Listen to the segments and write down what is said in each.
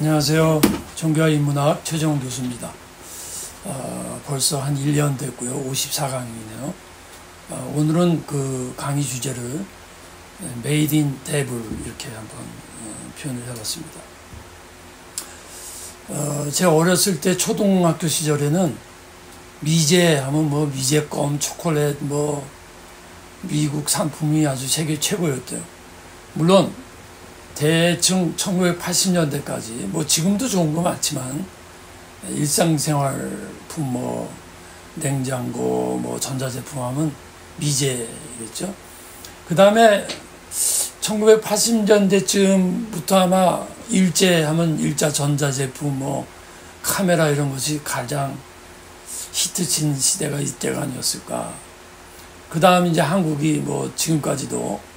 안녕하세요. 종교와 인문학 최정훈 교수입니다. 벌써 한 1년 됐고요. 54강이네요. 오늘은 그 강의 주제를 Made in Devil 이렇게 한번 표현을 해봤습니다. 제가 어렸을 때 초등학교 시절에는 미제 하면 뭐 미제껌, 초콜릿, 뭐 미국 상품이 아주 세계 최고였대요. 물론 대충 1980년대까지 뭐 지금도 좋은 거 많지만 일상생활품 뭐 냉장고 뭐 전자제품 하면 미제겠죠. 그 다음에 1980년대쯤부터 아마 일제 하면 일자 전자제품 뭐 카메라 이런 것이 가장 히트친 시대가 이때가 아니었을까. 그 다음 이제 한국이 뭐 지금까지도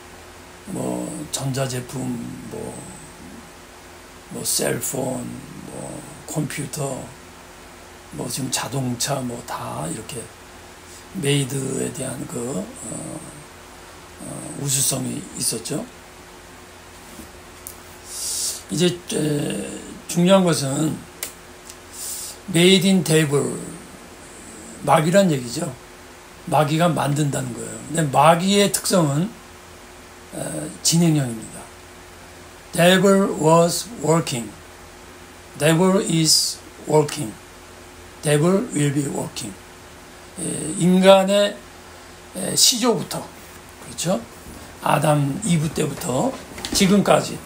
뭐 전자제품 뭐 셀폰 뭐 컴퓨터 뭐 지금 자동차 뭐 다 이렇게 메이드에 대한 그 우수성이 있었죠. 이제 중요한 것은 Made in Devil, 마귀란 얘기죠. 마귀가 만든다는 거예요. 근데 마귀의 특성은 진행형입니다. Devil was working. Devil is working. Devil will be working. 인간의 시조부터, 그렇죠? 아담, 이브 때부터 지금까지,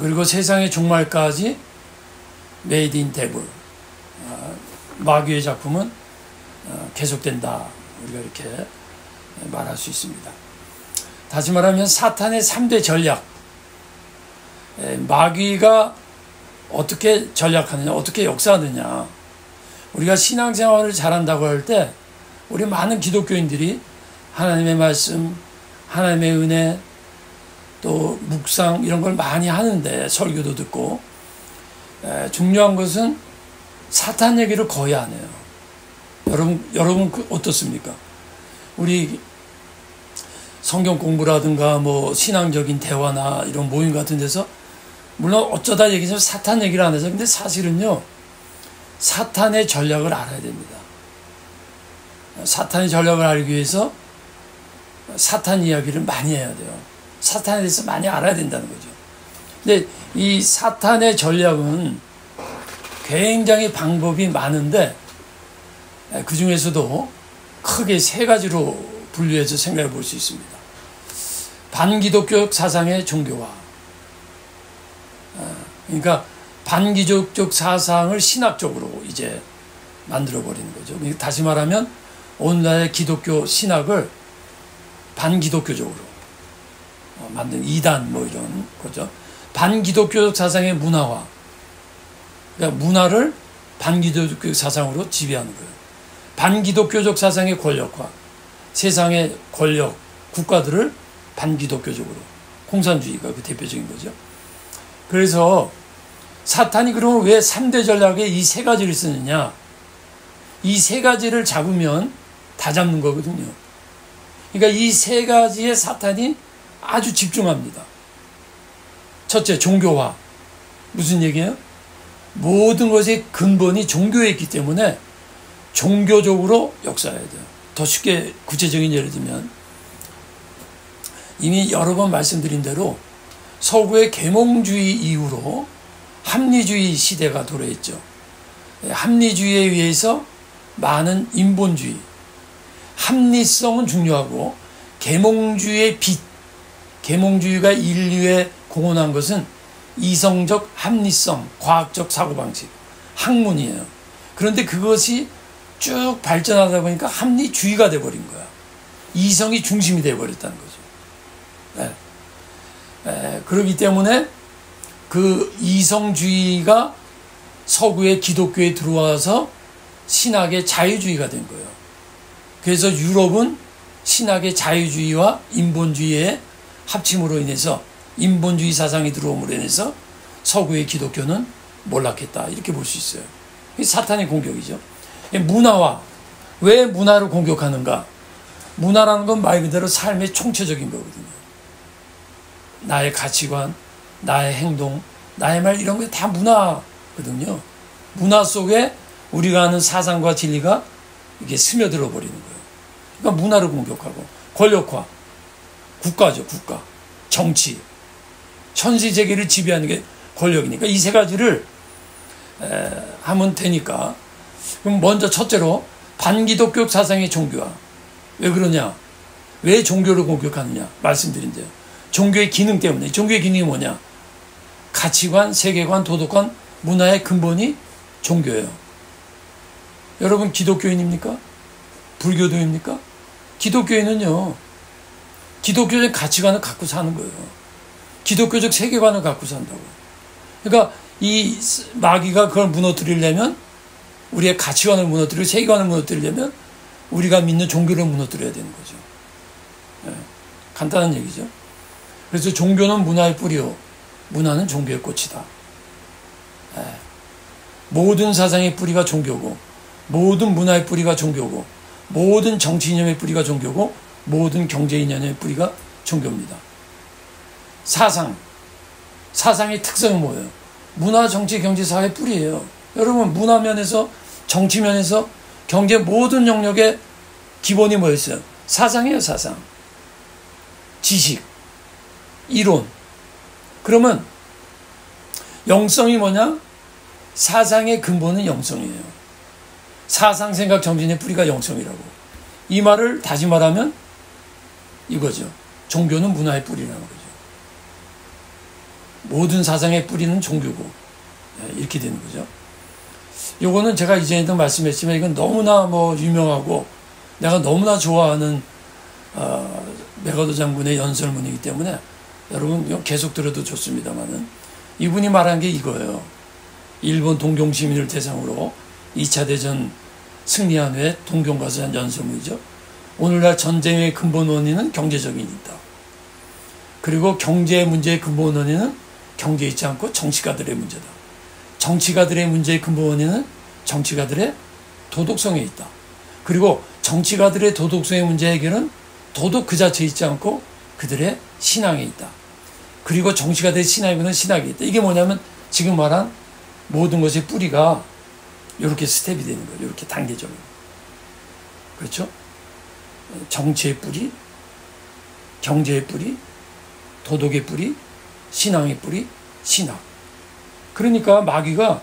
그리고 세상의 종말까지 Made in Devil, 마귀의 작품은 계속된다. 우리가 이렇게 말할 수 있습니다. 다시 말하면 사탄의 3대 전략, 마귀가 어떻게 전략하느냐, 어떻게 역사하느냐. 우리가 신앙생활을 잘한다고 할 때 우리 많은 기독교인들이 하나님의 말씀, 하나님의 은혜, 또 묵상 이런 걸 많이 하는데, 설교도 듣고, 중요한 것은 사탄 얘기를 거의 안 해요. 여러분 어떻습니까? 우리 성경 공부라든가 뭐 신앙적인 대화나 이런 모임 같은 데서 물론 어쩌다 얘기하면 사탄 얘기를 안 해서, 근데 사실은요 사탄의 전략을 알아야 됩니다. 사탄의 전략을 알기 위해서 사탄 이야기를 많이 해야 돼요. 사탄에 대해서 많이 알아야 된다는 거죠. 근데 이 사탄의 전략은 굉장히 방법이 많은데 그 중에서도 크게 3가지로 분류해서 생각해 볼 수 있습니다. 반기독교적 사상의 종교화. 그러니까 반기독교적 사상을 신학적으로 이제 만들어버리는 거죠. 다시 말하면 오늘날의 기독교 신학을 반기독교적으로 만든 이단 뭐 이런 거죠. 반기독교적 사상의 문화화. 그러니까 문화를 반기독교적 사상으로 지배하는 거예요. 반기독교적 사상의 권력화. 세상의 권력, 국가들을 반기독교적으로. 공산주의가 그 대표적인 거죠. 그래서 사탄이 그러면 왜 3대 전략에 이 3가지를 쓰느냐. 이 3가지를 잡으면 다 잡는 거거든요. 그러니까 이 3가지에 사탄이 아주 집중합니다. 첫째, 종교화. 무슨 얘기예요? 모든 것의 근본이 종교에 있기 때문에 종교적으로 역사해야 돼요. 더 쉽게 구체적인 예를 들면 이미 여러 번 말씀드린 대로 서구의 계몽주의 이후로 합리주의 시대가 도래했죠. 합리주의에 의해서 많은 인본주의, 합리성은 중요하고 계몽주의의 빛, 계몽주의가 인류에 공헌한 것은 이성적 합리성, 과학적 사고방식, 학문이에요. 그런데 그것이 쭉 발전하다 보니까 합리주의가 돼버린 거야. 이성이 중심이 돼버렸다는 거죠. 그렇기 때문에 그 이성주의가 서구의 기독교에 들어와서 신학의 자유주의가 된 거예요. 그래서 유럽은 신학의 자유주의와 인본주의의 합침으로 인해서, 인본주의 사상이 들어옴으로 인해서 서구의 기독교는 몰락했다. 이렇게 볼 수 있어요. 이게 사탄의 공격이죠. 문화화. 왜 문화를 공격하는가? 문화라는 건 말 그대로 삶의 총체적인 거거든요. 나의 가치관, 나의 행동, 나의 말 이런 게 다 문화거든요. 문화 속에 우리가 아는 사상과 진리가 이게 스며들어 버리는 거예요. 그러니까 문화를 공격하고 권력화, 국가죠, 국가, 정치, 천지세계를 지배하는 게 권력이니까 이 세 가지를 하면 되니까. 그럼 먼저 첫째로 반기독교 사상의 종교화. 왜 그러냐? 왜 종교를 공격하느냐? 말씀드린대요. 종교의 기능 때문에. 종교의 기능이 뭐냐? 가치관, 세계관, 도덕관, 문화의 근본이 종교예요. 여러분 기독교인입니까? 불교도입니까? 기독교인은요, 기독교적 가치관을 갖고 사는 거예요. 기독교적 세계관을 갖고 산다고. 그러니까 이 마귀가 그걸 무너뜨리려면, 우리의 가치관을 무너뜨리고 세계관을 무너뜨리려면 우리가 믿는 종교를 무너뜨려야 되는 거죠. 간단한 얘기죠. 그래서 종교는 문화의 뿌리요, 문화는 종교의 꽃이다. 모든 사상의 뿌리가 종교고, 모든 문화의 뿌리가 종교고, 모든 정치 이념의 뿌리가 종교고, 모든 경제 이념의 뿌리가 종교입니다. 사상의 특성은 뭐예요? 문화, 정치, 경제, 사회 뿌리예요. 여러분, 문화면에서, 정치면에서, 경제 모든 영역의 기본이 뭐였어요? 사상이에요, 사상. 지식, 이론. 그러면 영성이 뭐냐? 사상의 근본은 영성이에요. 사상, 생각, 정신의 뿌리가 영성이라고. 이 말을 다시 말하면 이거죠. 종교는 문화의 뿌리라는 거죠. 모든 사상의 뿌리는 종교고, 이렇게 되는 거죠. 요거는 제가 이전에도 말씀했지만 이건 너무나 유명하고 내가 너무나 좋아하는 메가더 장군의 연설문이기 때문에 여러분 계속 들어도 좋습니다만은, 이분이 말한 게 이거예요. 일본 동경 시민을 대상으로 2차 대전 승리한 후에 동경 가서 한 연설문이죠. 오늘날 전쟁의 근본 원인은 경제적인 일이다. 그리고 경제 문제의 근본 원인은 경제에 있지 않고 정치가들의 문제다. 정치가들의 문제의 근본 원인은 정치가들의 도덕성에 있다. 그리고 정치가들의 도덕성의 문제 해결은 도덕 그 자체에 있지 않고 그들의 신앙에 있다. 그리고 정치가들의 신앙에 있는 신학에 있다. 이게 뭐냐면 지금 말한 모든 것의 뿌리가 이렇게 스텝이 되는 거예요. 이렇게 단계적으로. 그렇죠? 정치의 뿌리, 경제의 뿌리, 도덕의 뿌리, 신앙의 뿌리, 신학. 그러니까 마귀가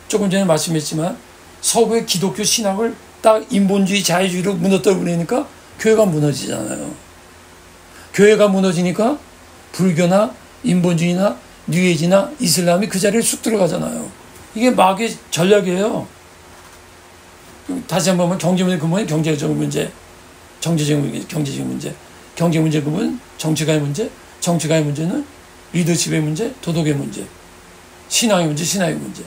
조금 전에 말씀했지만 서구의 기독교 신학을 딱 인본주의, 자유주의로 무너뜨려버리니까 교회가 무너지잖아요. 교회가 무너지니까 불교나 인본주의나 뉴에이지나 이슬람이 그 자리에 쑥 들어가잖아요. 이게 마귀의 전략이에요. 다시 한번 보면 경제 문제 근본이 경제적 문제, 경제적 문제, 경제 문제 근본 정치가의 문제, 정치가의 문제는 리더십의 문제, 도덕의 문제, 신앙의 문제, 신앙의 문제.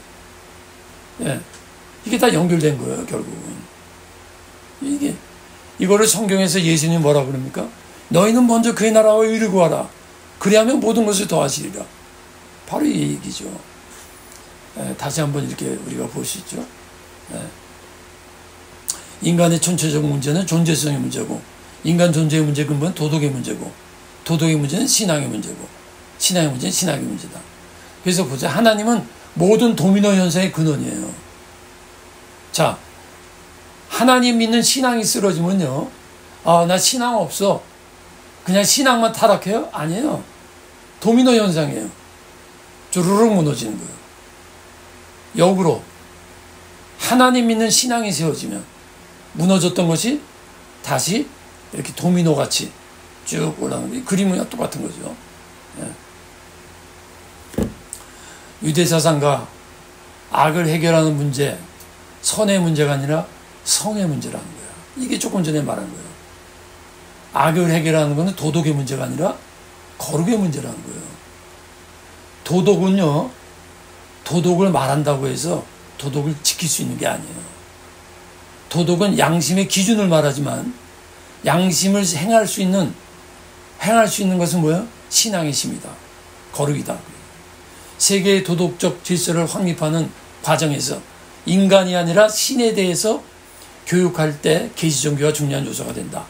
이게 다 연결된 거예요, 결국은. 이거를 성경에서 예수님이 뭐라고 그럽니까? 너희는 먼저 그의 나라와 의를 구하라. 그리하면 모든 것을 더하시리라. 바로 이 얘기죠. 다시 한번 이렇게 우리가 볼 수 있죠. 인간의 전체적 문제는 존재성의 문제고, 인간 존재의 문제 근본은 도덕의 문제고, 도덕의 문제는 신앙의 문제고, 신앙의 문제는 신학의 문제다. 그래서 보자. 하나님은 모든 도미노 현상의 근원이에요. 자, 하나님 믿는 신앙이 쓰러지면요, 나 신앙 없어, 그냥 신앙만 타락해요? 아니에요. 도미노 현상이에요. 주르륵 무너지는 거예요. 역으로 하나님 믿는 신앙이 세워지면 무너졌던 것이 다시 이렇게 도미노같이 쭉 올라가는 거예요. 그림은 똑같은 거죠. 유대사상가 악을 해결하는 문제, 선의 문제가 아니라 성의 문제라는 거예요. 이게 조금 전에 말한 거예요. 악을 해결하는 것은 도덕의 문제가 아니라 거룩의 문제라는 거예요. 도덕은요, 도덕을 말한다고 해서 도덕을 지킬 수 있는 게 아니에요. 도덕은 양심의 기준을 말하지만 양심을 행할 수 있는 것은 뭐예요? 신앙의 힘이다. 거룩이다. 세계의 도덕적 질서를 확립하는 과정에서 인간이 아니라 신에 대해서 교육할 때 계시종교가 중요한 요소가 된다.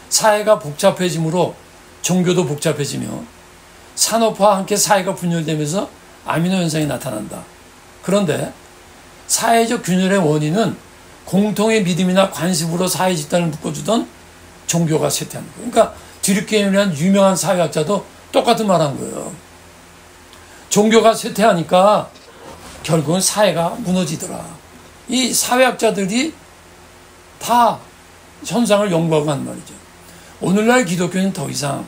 사회가 복잡해지므로 종교도 복잡해지며 산업화와 함께 사회가 분열되면서 아미노 현상이 나타난다. 그런데 사회적 균열의 원인은 공통의 믿음이나 관습으로 사회 집단을 묶어주던 종교가 쇠퇴하는 거예요. 그러니까 드류케임이라는 유명한 사회학자도 똑같은 말 한 거예요. 종교가 쇠퇴하니까 결국은 사회가 무너지더라. 이 사회학자들이 다 현상을 연구하고 하는 말이죠. 오늘날 기독교는 더 이상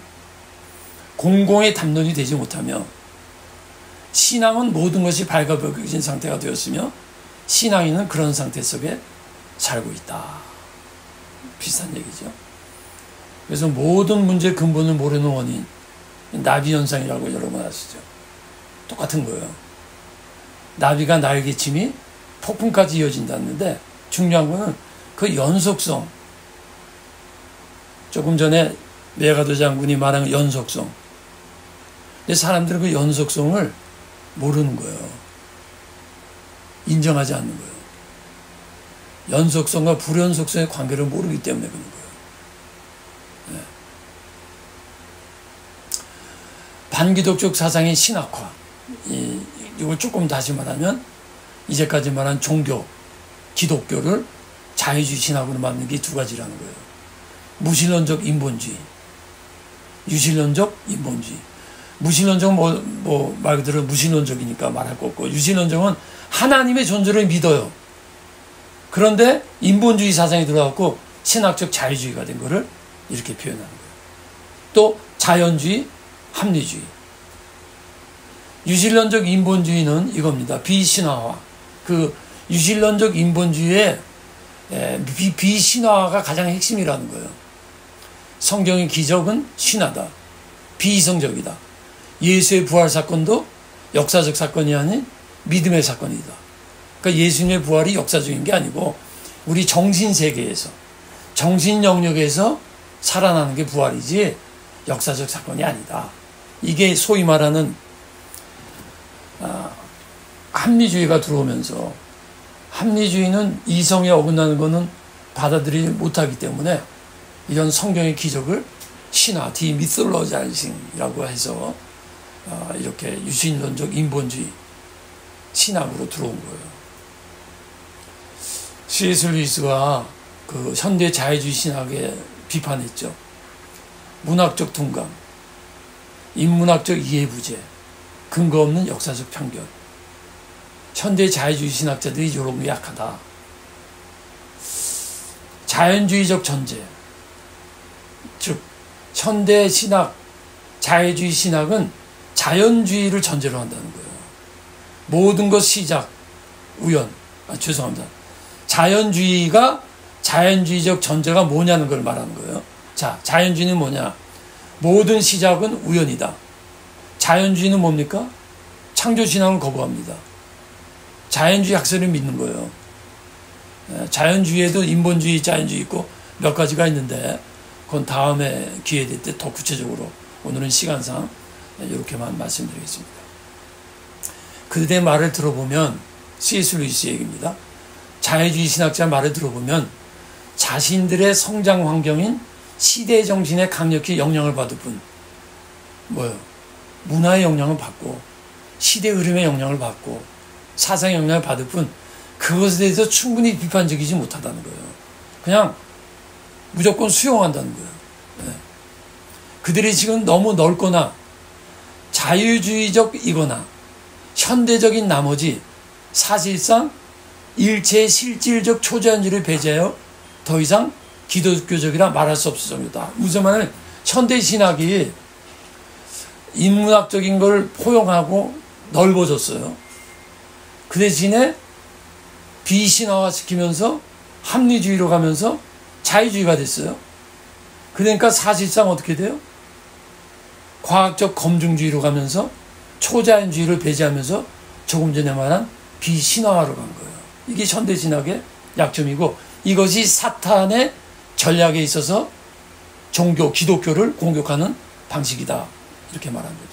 공공의 담론이 되지 못하며 신앙은 모든 것이 발가벗겨진 상태가 되었으며 신앙인은 그런 상태 속에 살고 있다. 비슷한 얘기죠. 그래서 모든 문제의 근본을 모르는 원인, 나비현상이라고 여러분 아시죠? 똑같은 거예요. 나비가 날개침이 폭풍까지 이어진다는데 중요한 거는 그 연속성. 조금 전에 메가도 장군이 말한 연속성. 근데 사람들은 그 연속성을 모르는 거예요. 인정하지 않는 거예요. 연속성과 불연속성의 관계를 모르기 때문에 그런 거예요. 네. 반기독적 사상의 신학화. 이걸 조금 다시 말하면 이제까지 말한 종교, 기독교를 자유주의 신학으로 만든 게 두 가지라는 거예요. 무신론적 인본주의, 유신론적 인본주의. 무신론적은 말 그대로 무신론적이니까 말할 거 없고, 유신론적은 하나님의 존재를 믿어요. 그런데 인본주의 사상이 들어갔고 신학적 자유주의가 된 거를 이렇게 표현하는 거예요. 또 자연주의, 합리주의. 유신론적 인본주의는 이겁니다. 비신화화. 그 유신론적 인본주의의 비신화화가 가장 핵심이라는 거예요. 성경의 기적은 신화다. 비이성적이다. 예수의 부활 사건도 역사적 사건이 아닌 믿음의 사건이다. 그러니까 예수님의 부활이 역사적인 게 아니고 우리 정신세계에서, 정신 영역에서 살아나는 게 부활이지 역사적 사건이 아니다. 이게 소위 말하는 합리주의가 들어오면서, 합리주의는 이성에 어긋나는 것은 받아들이지 못하기 때문에 이런 성경의 기적을 신화, 디미솔로자이징이라고 해서 이렇게 유신론적 인본주의 신학으로 들어온 거예요. C.S. 루이스가 그 현대 자유주의 신학에 비판했죠. 문학적 둔감, 인문학적 이해부재, 근거 없는 역사적 편견. 현대 자유주의 신학자들이 이런 게 약하다. 자연주의적 전제, 즉 현대 신학, 자유주의 신학은 자연주의를 전제로 한다는 거예요. 모든 것 시작, 우연. 죄송합니다. 자연주의가 자연주의적 전제가 뭐냐는 걸 말하는 거예요. 자, 자연주의는 뭐냐? 모든 시작은 우연이다. 자연주의는 뭡니까? 창조신앙을 거부합니다. 자연주의 학설을 믿는 거예요. 자연주의에도 인본주의, 자연주의 있고 몇 가지가 있는데 그건 다음에 기회 될 때 더 구체적으로, 오늘은 시간상 이렇게만 말씀드리겠습니다. 그들의 말을 들어보면, C.S. 루이스 얘기입니다. 자유주의 신학자 말을 들어보면 자신들의 성장 환경인 시대 정신에 강력히 영향을 받을 뿐, 뭐요? 문화의 영향을 받고 시대 흐름의 영향을 받고 사상의 영향을 받을 뿐 그것에 대해서 충분히 비판적이지 못하다는 거예요. 그냥 무조건 수용한다는 거예요. 네. 그들이 지금 너무 넓거나 자유주의적이거나 현대적인 나머지 사실상 일체의 실질적 초자연주의를 배제하여 더 이상 기독교적이라 말할 수 없을 정도다. 무슨 말은 현대신학이 인문학적인 걸 포용하고 넓어졌어요. 그 대신에 비신화화시키면서 합리주의로 가면서 자유주의가 됐어요. 그러니까 사실상 어떻게 돼요? 과학적 검증주의로 가면서 초자연주의를 배제하면서 조금 전에 말한 비신화화로 간 거예요. 이게 현대신학의 약점이고, 이것이 사탄의 전략에 있어서 종교, 기독교를 공격하는 방식이다. 이렇게 말한 거죠.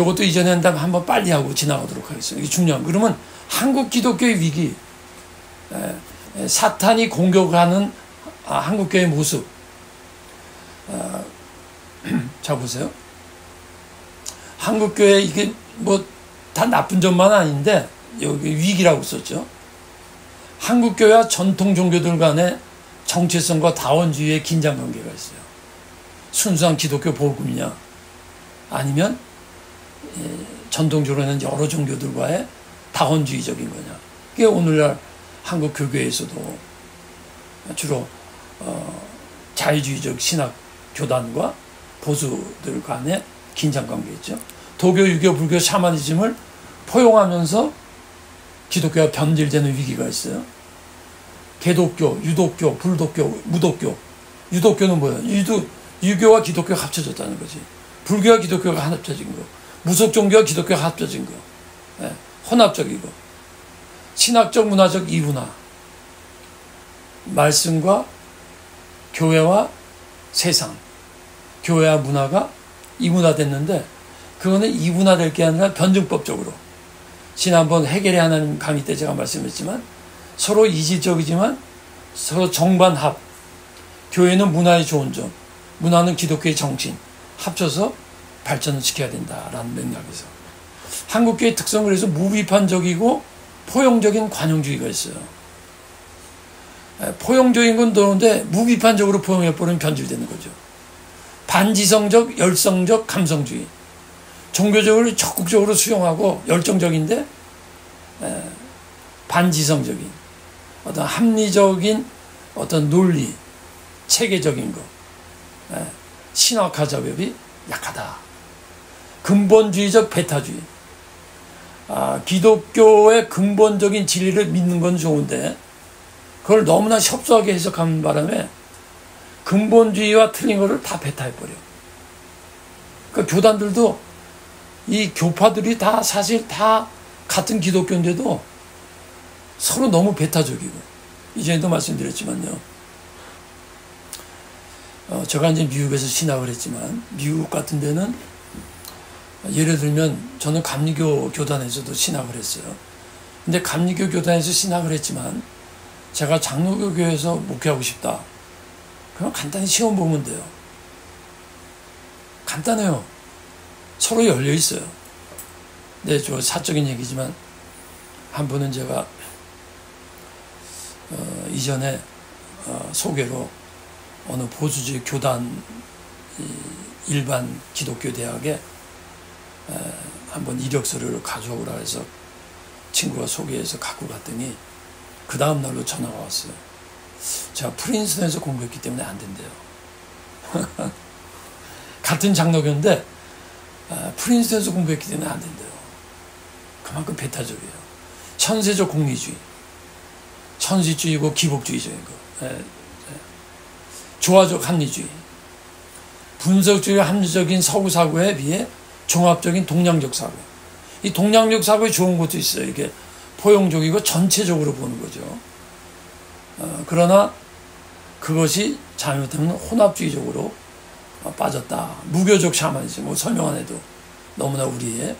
이것도 이전에 한번 빨리 하고 지나가도록 하겠습니다. 이게 중요한. 그러면 한국 기독교의 위기, 사탄이 공격하는 한국교회의 모습. 자, 보세요. 한국교회 이게 뭐 다 나쁜 점만 아닌데 여기 위기라고 썼죠. 한국교회와 전통 종교들 간의 정체성과 다원주의의 긴장관계가 있어요. 순수한 기독교 복음이냐 아니면 전통적으로는 여러 종교들과의 다원주의적인 거냐. 그게 오늘날 한국 교계에서도 주로 자유주의적 신학 교단과 보수들 간의 긴장관계있죠. 도교, 유교, 불교, 샤머니즘을 포용하면서 기독교가 변질되는 위기가 있어요. 개독교, 유독교, 불독교, 무독교. 유독교는 뭐예요? 유교와 기독교가 합쳐졌다는 거지. 불교와 기독교가 합쳐진 거. 무속 종교와 기독교가 합쳐진 거. 네, 혼합적이고. 신학적, 문화적 이분화. 말씀과 교회와 세상. 교회와 문화가 이분화됐는데 그거는 이분화될 게 아니라 변증법적으로. 지난번 해결의 하나님 강의 때 제가 말씀했지만 서로 이질적이지만 서로 정반합. 교회는 문화의 좋은 점, 문화는 기독교의 정신 합쳐서 발전을 시켜야 된다라는 맥락에서 한국교회의 특성을 그래서 무비판적이고 포용적인 관용주의가 있어요. 포용적인 건 좋은데 무비판적으로 포용해버리면 변질되는 거죠. 반지성적, 열성적, 감성주의. 종교적으로 적극적으로 수용하고 열정적인데 반지성적인 어떤 합리적인 어떤 논리, 체계적인 거, 신학화 작업이 약하다. 근본주의적 배타주의. 기독교의 근본적인 진리를 믿는 건 좋은데 그걸 너무나 협소하게 해석하는 바람에 근본주의와 틀린 거를 다 배타해버려. 그러니까 교단들도 이 교파들이 다 사실 다 같은 기독교인데도 서로 너무 배타적이고 이전에도 말씀드렸지만요. 제가 이제 미국에서 신학을 했지만 미국 같은 데는 예를 들면 저는 감리교 교단에서도 신학을 했어요. 근데 감리교 교단에서 신학을 했지만 제가 장로교 교회에서 목회하고 싶다. 그럼 간단히 시험 보면 돼요. 간단해요. 서로 열려 있어요. 네, 저 사적인 얘기지만 한 분은 제가 이전에 소개로 어느 보수주의 교단 일반 기독교 대학에 한번 이력서를 가져오라 해서 친구가 소개해서 갖고 갔더니 그 다음 날로 전화가 왔어요. 제가 프린스턴에서 공부했기 때문에 안 된대요. 같은 장로교인데 프린스턴에서 공부했기 때문에 안 된대요. 그만큼 배타적이에요. 천세적 공리주의, 천시주의고 기복주의적인 거, 조화적 합리주의, 분석주의와 합리적인 서구 사고에 비해 종합적인 동양적 사고. 이 동양적 사고에 좋은 것도 있어요. 이게 포용적이고 전체적으로 보는 거죠. 그러나 그것이 잘못하면 혼합주의적으로 빠졌다. 무교적 샤머니즘, 뭐 설명 안 해도 너무나 우리의.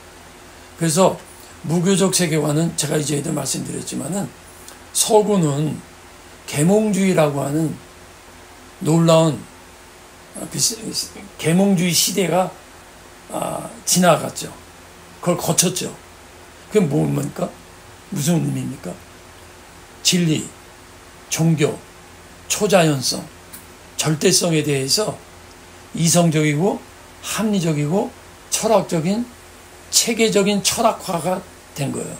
그래서 무교적 세계관은 제가 이제도 말씀드렸지만은 서구는 계몽주의라고 하는 놀라운 계몽주의 시대가 지나갔죠. 그걸 거쳤죠. 그게 뭡니까? 무슨 의미입니까? 진리, 종교, 초자연성, 절대성에 대해서 이성적이고 합리적이고 철학적인 체계적인 철학화가 된 거예요.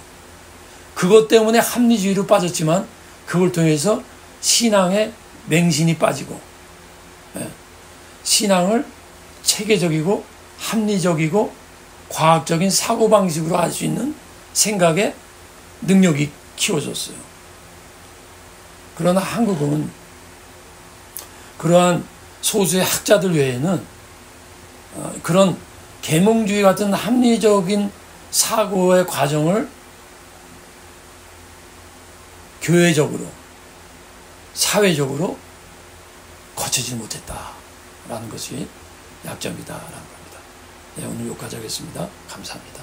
그것 때문에 합리주의로 빠졌지만 그걸 통해서 신앙의 맹신이 빠지고 신앙을 체계적이고 합리적이고 과학적인 사고방식으로 할 수 있는 생각의 능력이 키워졌어요. 그러나 한국은 그러한 소수의 학자들 외에는 그런 계몽주의 같은 합리적인 사고의 과정을 교회적으로 사회적으로 거치지 못했다라는 것이 약점이다라는 겁니다. 네, 오늘 여기까지 하겠습니다. 감사합니다.